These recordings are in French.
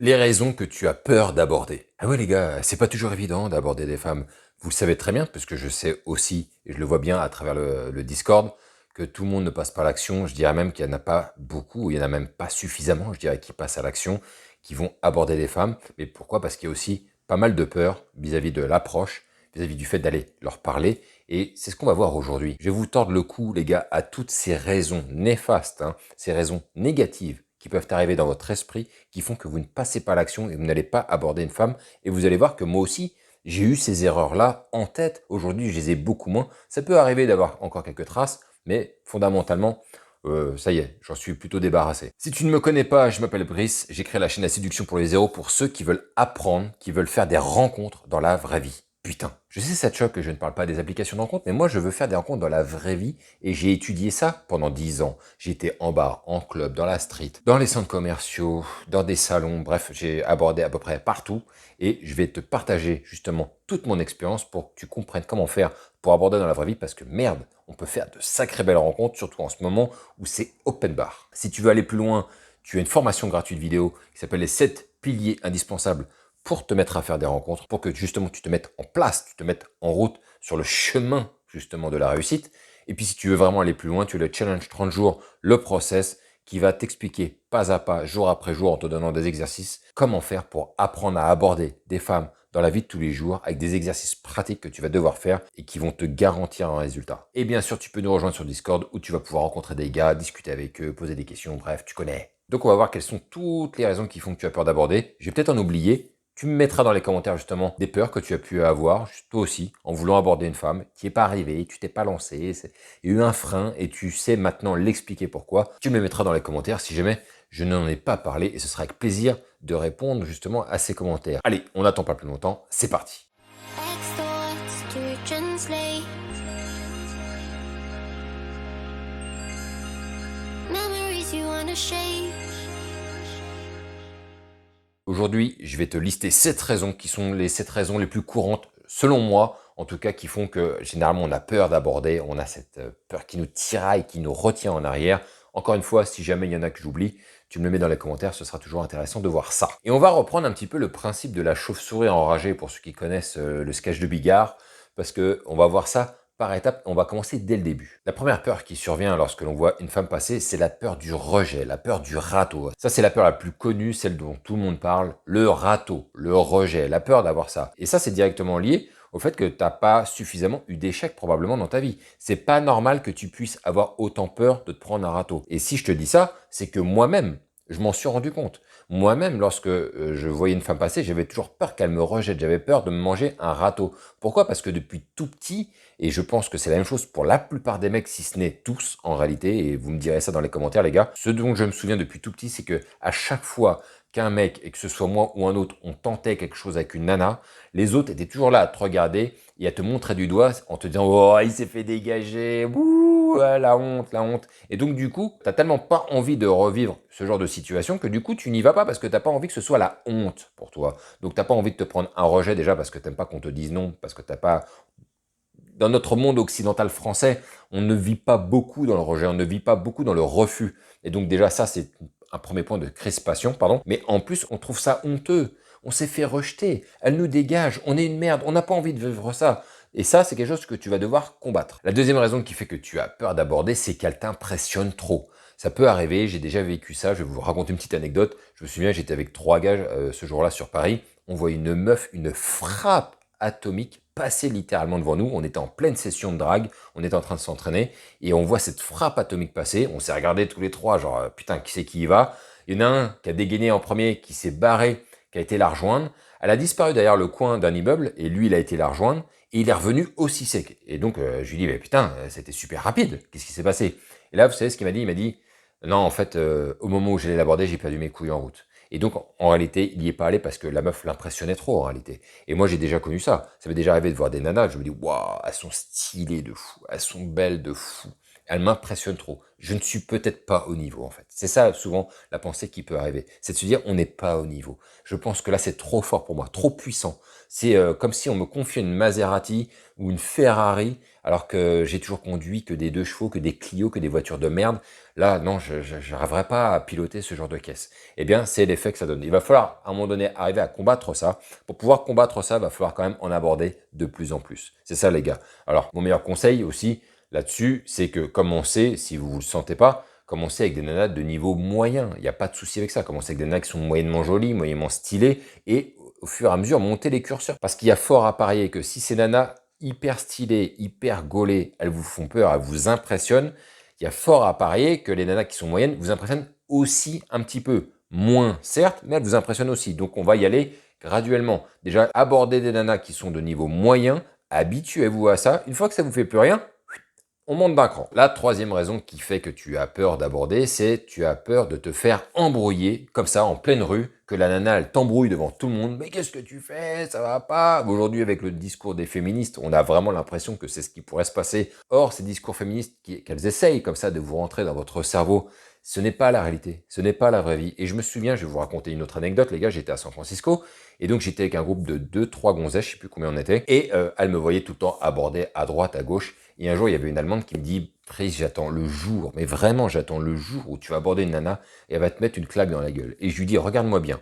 Les raisons que tu as peur d'aborder. Ah ouais les gars, c'est pas toujours évident d'aborder des femmes. Vous le savez très bien, parce que je sais aussi, et je le vois bien à travers le Discord, que tout le monde ne passe pas à l'action. Je dirais même qu'il n'y en a pas beaucoup, il n'y en a même pas suffisamment, je dirais, qui passent à l'action, qui vont aborder des femmes. Mais pourquoi? Parce qu'il y a aussi pas mal de peur vis-à-vis de l'approche, vis-à-vis du fait d'aller leur parler. Et c'est ce qu'on va voir aujourd'hui. Je vais vous tordre le cou, les gars, à toutes ces raisons néfastes, hein, ces raisons négatives qui peuvent arriver dans votre esprit, qui font que vous ne passez pas à l'action et vous n'allez pas aborder une femme. Et vous allez voir que moi aussi, j'ai eu ces erreurs-là en tête. Aujourd'hui, je les ai beaucoup moins. Ça peut arriver d'avoir encore quelques traces, mais fondamentalement, ça y est, j'en suis plutôt débarrassé. Si tu ne me connais pas, je m'appelle Brice, j'ai créé la chaîne La Séduction pour les zéros pour ceux qui veulent apprendre, qui veulent faire des rencontres dans la vraie vie. Putain, je sais ça te choque que je ne parle pas des applications de rencontres, mais moi je veux faire des rencontres dans la vraie vie et j'ai étudié ça pendant 10 ans. J'ai été en bar, en club, dans la street, dans les centres commerciaux, dans des salons, bref, j'ai abordé à peu près partout et je vais te partager justement toute mon expérience pour que tu comprennes comment faire pour aborder dans la vraie vie parce que merde, on peut faire de sacrées belles rencontres, surtout en ce moment où c'est open bar. Si tu veux aller plus loin, tu as une formation gratuite vidéo qui s'appelle les 7 piliers indispensables pour te mettre à faire des rencontres, pour que justement tu te mettes en place, tu te mettes en route sur le chemin justement de la réussite. Et puis si tu veux vraiment aller plus loin, tu as le challenge 30 jours, le process qui va t'expliquer pas à pas, jour après jour, en te donnant des exercices, comment faire pour apprendre à aborder des femmes dans la vie de tous les jours avec des exercices pratiques que tu vas devoir faire et qui vont te garantir un résultat. Et bien sûr, tu peux nous rejoindre sur Discord où tu vas pouvoir rencontrer des gars, discuter avec eux, poser des questions, bref, tu connais. Donc on va voir quelles sont toutes les raisons qui font que tu as peur d'aborder. Je vais peut-être en oublier. Tu me mettras dans les commentaires justement des peurs que tu as pu avoir, toi aussi, en voulant aborder une femme, qui n'est pas arrivé, tu t'es pas lancé, il y a eu un frein et tu sais maintenant l'expliquer pourquoi. Tu me les mettras dans les commentaires si jamais je n'en ai pas parlé et ce sera avec plaisir de répondre justement à ces commentaires. Allez, on n'attend pas plus longtemps, c'est parti. Aujourd'hui, je vais te lister 7 raisons qui sont les 7 raisons les plus courantes, selon moi, en tout cas, qui font que généralement on a peur d'aborder, on a cette peur qui nous tiraille, qui nous retient en arrière. Encore une fois, si jamais il y en a que j'oublie, tu me le mets dans les commentaires, ce sera toujours intéressant de voir ça. Et on va reprendre un petit peu le principe de la chauve-souris enragée pour ceux qui connaissent le sketch de Bigard, parce que on va voir ça par étapes, on va commencer dès le début. La première peur qui survient lorsque l'on voit une femme passer, c'est la peur du rejet, la peur du râteau. Ça, c'est la peur la plus connue, celle dont tout le monde parle, le râteau, le rejet, la peur d'avoir ça. Et ça, c'est directement lié au fait que tu n'as pas suffisamment eu d'échecs probablement dans ta vie. C'est pas normal que tu puisses avoir autant peur de te prendre un râteau. Et si je te dis ça, c'est que moi-même, je m'en suis rendu compte. Moi-même, lorsque je voyais une femme passer, j'avais toujours peur qu'elle me rejette, j'avais peur de me manger un râteau. Pourquoi? Parce que depuis tout petit, et je pense que c'est la même chose pour la plupart des mecs, si ce n'est tous en réalité, et vous me direz ça dans les commentaires les gars, ce dont je me souviens depuis tout petit, c'est que à chaque fois qu'un mec, et que ce soit moi ou un autre, on tentait quelque chose avec une nana, les autres étaient toujours là à te regarder et à te montrer du doigt en te disant « Oh, il s'est fait dégager, ouh, ah, la honte, la honte ». Et donc du coup, t'as tellement pas envie de revivre ce genre de situation que du coup, tu n'y vas pas parce que t'as pas envie que ce soit la honte pour toi. Donc t'as pas envie de te prendre un rejet déjà parce que t'aimes pas qu'on te dise non, parce que t'as pas dans notre monde occidental français, on ne vit pas beaucoup dans le rejet, on ne vit pas beaucoup dans le refus. Et donc déjà ça, c'est un premier point de crispation, pardon. Mais en plus, on trouve ça honteux. On s'est fait rejeter, elle nous dégage, on est une merde, on n'a pas envie de vivre ça. Et ça, c'est quelque chose que tu vas devoir combattre. La deuxième raison qui fait que tu as peur d'aborder, c'est qu'elle t'impressionne trop. Ça peut arriver, j'ai déjà vécu ça, je vais vous raconter une petite anecdote. Je me souviens, j'étais avec 3 gars ce jour-là sur Paris. On voit une meuf, une frappe atomique passer littéralement devant nous. On était en pleine session de drague, on était en train de s'entraîner et on voit cette frappe atomique passer. On s'est regardé tous les trois, genre putain, qui c'est qui y va? Il y en a un qui a dégainé en premier, qui s'est barré, qui a été la rejoindre. Elle a disparu derrière le coin d'un immeuble et lui, il a été la rejoindre et il est revenu aussi sec. Et donc, je lui dis, mais putain, c'était super rapide. Qu'est-ce qui s'est passé? Et là, vous savez ce qu'il m'a dit? Il m'a dit, non, en fait, au moment où j'allais l'aborder, j'ai perdu mes couilles en route. Et donc, en réalité, il n'y est pas allé parce que la meuf l'impressionnait trop, en réalité. Et moi, j'ai déjà connu ça. Ça m'est déjà arrivé de voir des nanas, je me dis, waouh, elles sont stylées de fou, elles sont belles de fou, Elle m'impressionne trop. Je ne suis peut-être pas au niveau, en fait. C'est ça, souvent, la pensée qui peut arriver. C'est de se dire, on n'est pas au niveau. Je pense que là, c'est trop fort pour moi, trop puissant. C'est comme si on me confiait une Maserati ou une Ferrari, alors que j'ai toujours conduit que des 2 chevaux, que des Clio, que des voitures de merde. Là, non, je n'arriverai pas à piloter ce genre de caisse. Eh bien, c'est l'effet que ça donne. Il va falloir, à un moment donné, arriver à combattre ça. Pour pouvoir combattre ça, il va falloir quand même en aborder de plus en plus. C'est ça, les gars. Alors, mon meilleur conseil aussi, là-dessus, c'est que commencez, si vous ne le sentez pas, commencez avec des nanas de niveau moyen. Il n'y a pas de souci avec ça. Commencez avec des nanas qui sont moyennement jolies, moyennement stylées, et au fur et à mesure, montez les curseurs. Parce qu'il y a fort à parier que si ces nanas hyper stylées, hyper gaulées, elles vous font peur, elles vous impressionnent, il y a fort à parier que les nanas qui sont moyennes vous impressionnent aussi un petit peu. Moins, certes, mais elles vous impressionnent aussi. Donc, on va y aller graduellement. Déjà, abordez des nanas qui sont de niveau moyen, habituez-vous à ça. Une fois que ça vous fait plus rien, on monte d'un cran. La troisième raison qui fait que tu as peur d'aborder, c'est tu as peur de te faire embrouiller, comme ça, en pleine rue, que la nana, elle t'embrouille devant tout le monde. Mais qu'est-ce que tu fais? Ça va pas? Aujourd'hui, avec le discours des féministes, on a vraiment l'impression que c'est ce qui pourrait se passer. Or, ces discours féministes, qu'elles essayent comme ça de vous rentrer dans votre cerveau, ce n'est pas la réalité, ce n'est pas la vraie vie. Et je me souviens, je vais vous raconter une autre anecdote, les gars, j'étais à San Francisco, et donc j'étais avec un groupe de 2, 3 gonzesses, je sais plus combien on était, et elles me voyaient tout le temps aborder à droite, à gauche, et un jour, il y avait une Allemande qui me dit, Chris, j'attends le jour, mais vraiment, j'attends le jour où tu vas aborder une nana et elle va te mettre une claque dans la gueule. Et je lui dis, regarde-moi bien,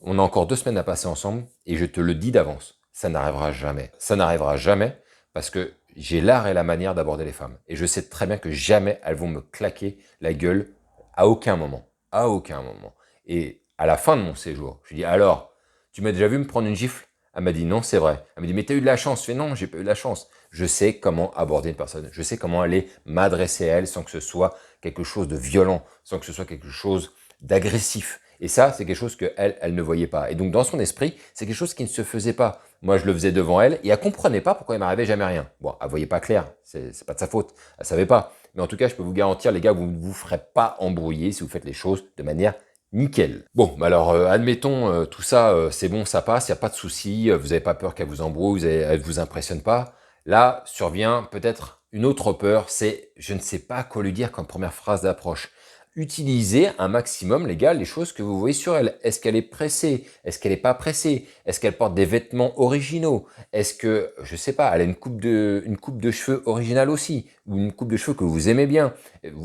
on a encore 2 semaines à passer ensemble et je te le dis d'avance, ça n'arrivera jamais. Ça n'arrivera jamais parce que j'ai l'art et la manière d'aborder les femmes. Et je sais très bien que jamais elles vont me claquer la gueule à aucun moment. À aucun moment. Et à la fin de mon séjour, je lui dis, alors, tu m'as déjà vu me prendre une gifle? Elle m'a dit non, c'est vrai. Elle m'a dit mais t'as eu de la chance. Je fais non, j'ai pas eu de la chance. Je sais comment aborder une personne. Je sais comment aller m'adresser à elle sans que ce soit quelque chose de violent, sans que ce soit quelque chose d'agressif. Et ça, c'est quelque chose que elle ne voyait pas. Et donc dans son esprit, c'est quelque chose qui ne se faisait pas. Moi, je le faisais devant elle et elle comprenait pas pourquoi il m'arrivait jamais rien. Bon, elle voyait pas clair. C'est pas de sa faute. Elle savait pas. Mais en tout cas, je peux vous garantir, les gars, vous ne vous ferez pas embrouiller si vous faites les choses de manière nickel. Bon, bah alors admettons, tout ça, c'est bon, ça passe, il n'y a pas de souci, vous n'avez pas peur qu'elle vous embrouille, elle ne vous impressionne pas. Là, survient peut-être une autre peur, c'est je ne sais pas quoi lui dire comme première phrase d'approche. Utilisez un maximum, les gars, les choses que vous voyez sur elle. Est-ce qu'elle est pressée? Est-ce qu'elle n'est pas pressée? Est-ce qu'elle porte des vêtements originaux? Est-ce que, je sais pas, elle a une coupe de cheveux originale aussi? Ou une coupe de cheveux que vous aimez bien?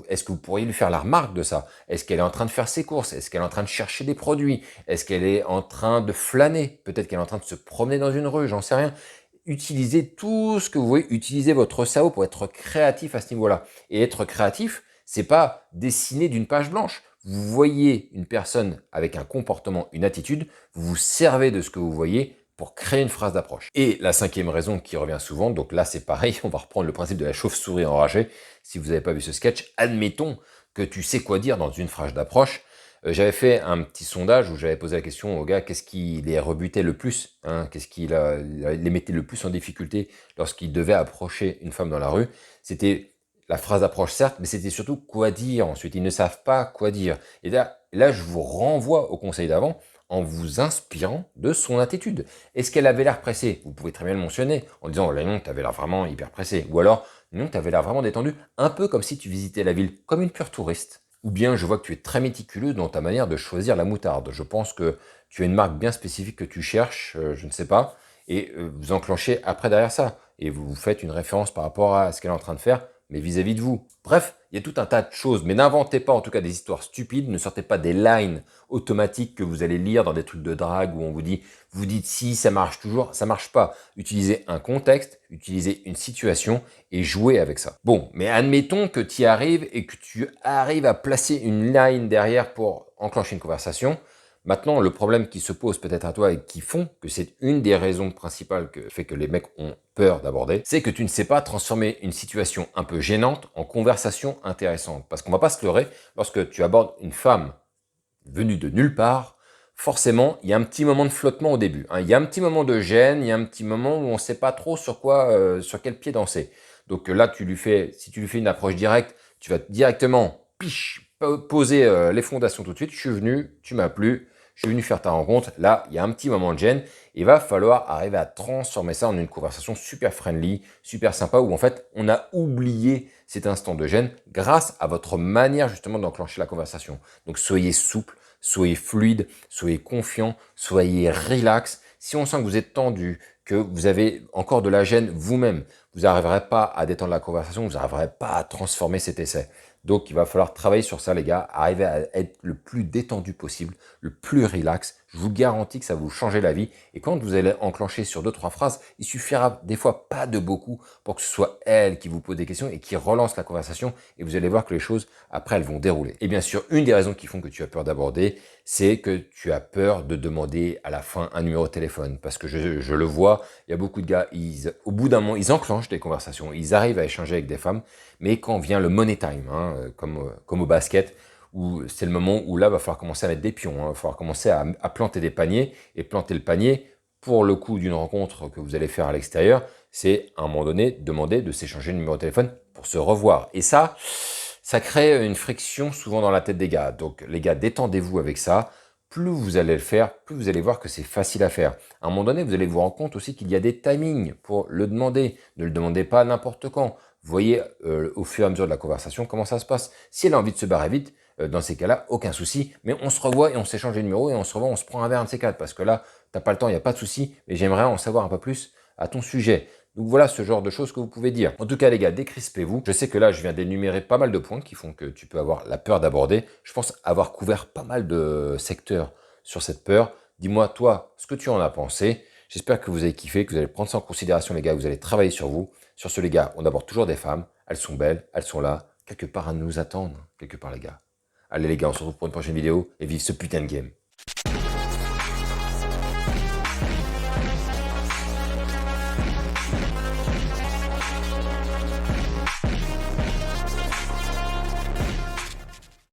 Est-ce que vous pourriez lui faire la remarque de ça? Est-ce qu'elle est en train de faire ses courses? Est-ce qu'elle est en train de chercher des produits? Est-ce qu'elle est en train de flâner? Peut-être qu'elle est en train de se promener dans une rue, j'en sais rien. Utilisez tout ce que vous voyez, utilisez votre cerveau pour être créatif à ce niveau-là. Et être créatif, c'est pas dessiner d'une page blanche. Vous voyez une personne avec un comportement, une attitude, vous vous servez de ce que vous voyez pour créer une phrase d'approche. Et la cinquième raison qui revient souvent, donc là c'est pareil, on va reprendre le principe de la chauve-souris enragée. Si vous n'avez pas vu ce sketch, admettons que tu sais quoi dire dans une phrase d'approche. J'avais fait un petit sondage où j'avais posé la question au gars qu'est-ce qui les rebutait le plus, hein, qu'est-ce qui les mettait le plus en difficulté lorsqu'ils devaient approcher une femme dans la rue. C'était la phrase d'approche certes, mais c'était surtout quoi dire ensuite. Ils ne savent pas quoi dire. Et là je vous renvoie au conseil d'avant en vous inspirant de son attitude. Est-ce qu'elle avait l'air pressée? Vous pouvez très bien le mentionner en disant oh là non, tu avais l'air vraiment hyper pressé. Ou alors non, tu avais l'air vraiment détendu, un peu comme si tu visitais la ville, comme une pure touriste. Ou bien je vois que tu es très méticuleux dans ta manière de choisir la moutarde. Je pense que tu as une marque bien spécifique que tu cherches, je ne sais pas, et vous enclenchez après derrière ça. Et vous faites une référence par rapport à ce qu'elle est en train de faire, mais vis-à-vis de vous. Bref, il y a tout un tas de choses, mais n'inventez pas en tout cas des histoires stupides, ne sortez pas des lines automatiques que vous allez lire dans des trucs de drague où on vous dites si ça marche toujours, ça marche pas. Utilisez un contexte, utilisez une situation et jouez avec ça. Bon, mais admettons que tu y arrives et que tu arrives à placer une line derrière pour enclencher une conversation. Maintenant, le problème qui se pose peut-être à toi et qui font que c'est une des raisons principales que fait que les mecs ont peur d'aborder, c'est que tu ne sais pas transformer une situation un peu gênante en conversation intéressante. Parce qu'on va pas se leurrer, lorsque tu abordes une femme venue de nulle part, forcément, il y a un petit moment de flottement au début. Hein. Il y a un petit moment de gêne, il y a un petit moment où on ne sait pas trop sur quel pied danser. Donc là, si tu lui fais une approche directe, tu vas directement poser les fondations tout de suite. Je suis venu, tu m'as plu, je suis venu faire ta rencontre. Là, il y a un petit moment de gêne. Il va falloir arriver à transformer ça en une conversation super friendly, super sympa, où en fait, on a oublié cet instant de gêne grâce à votre manière justement d'enclencher la conversation. Donc, soyez souple, soyez fluide, soyez confiant, soyez relax. Si on sent que vous êtes tendu, que vous avez encore de la gêne vous-même, vous n'arriverez pas à détendre la conversation, vous n'arriverez pas à transformer cet essai. Donc, il va falloir travailler sur ça, les gars. Arriver à être le plus détendu possible, le plus relax. Je vous garantis que ça va vous changer la vie. Et quand vous allez enclencher sur 2-3 phrases, il suffira des fois pas de beaucoup pour que ce soit elle qui vous pose des questions et qui relance la conversation. Et vous allez voir que les choses, après, elles vont dérouler. Et bien sûr, une des raisons qui font que tu as peur d'aborder, c'est que tu as peur de demander à la fin un numéro de téléphone. Parce que je le vois, il y a beaucoup de gars, au bout d'un moment, ils enclenchent des conversations. Ils arrivent à échanger avec des femmes. Mais quand vient le money time, comme au basket, où c'est le moment où là, il va falloir commencer à mettre des pions, il va falloir commencer à planter des paniers, et planter le panier, pour le coup d'une rencontre que vous allez faire à l'extérieur, c'est à un moment donné demander de s'échanger le numéro de téléphone pour se revoir. Et ça crée une friction souvent dans la tête des gars. Donc les gars, détendez-vous avec ça. Plus vous allez le faire, plus vous allez voir que c'est facile à faire. À un moment donné, vous allez vous rendre compte aussi qu'il y a des timings pour le demander. Ne le demandez pas n'importe quand. Vous voyez au fur et à mesure de la conversation comment ça se passe. Si elle a envie de se barrer vite, dans ces cas-là, aucun souci. Mais on se revoit et on s'échange les numéros et on se revoit, on se prend un verre, un de ces quatre. Parce que là, t'as pas le temps, il n'y a pas de souci. Mais j'aimerais en savoir un peu plus à ton sujet. Donc voilà ce genre de choses que vous pouvez dire. En tout cas les gars, décrispez-vous. Je sais que là, je viens d'énumérer pas mal de points qui font que tu peux avoir la peur d'aborder. Je pense avoir couvert pas mal de secteurs sur cette peur. Dis-moi toi ce que tu en as pensé. J'espère que vous avez kiffé, que vous allez prendre ça en considération les gars, que vous allez travailler sur vous. Sur ce les gars, on aborde toujours des femmes. Elles sont belles, elles sont là, quelque part à nous attendre. Quelque part les gars. Allez les gars, on se retrouve pour une prochaine vidéo et vive ce putain de game.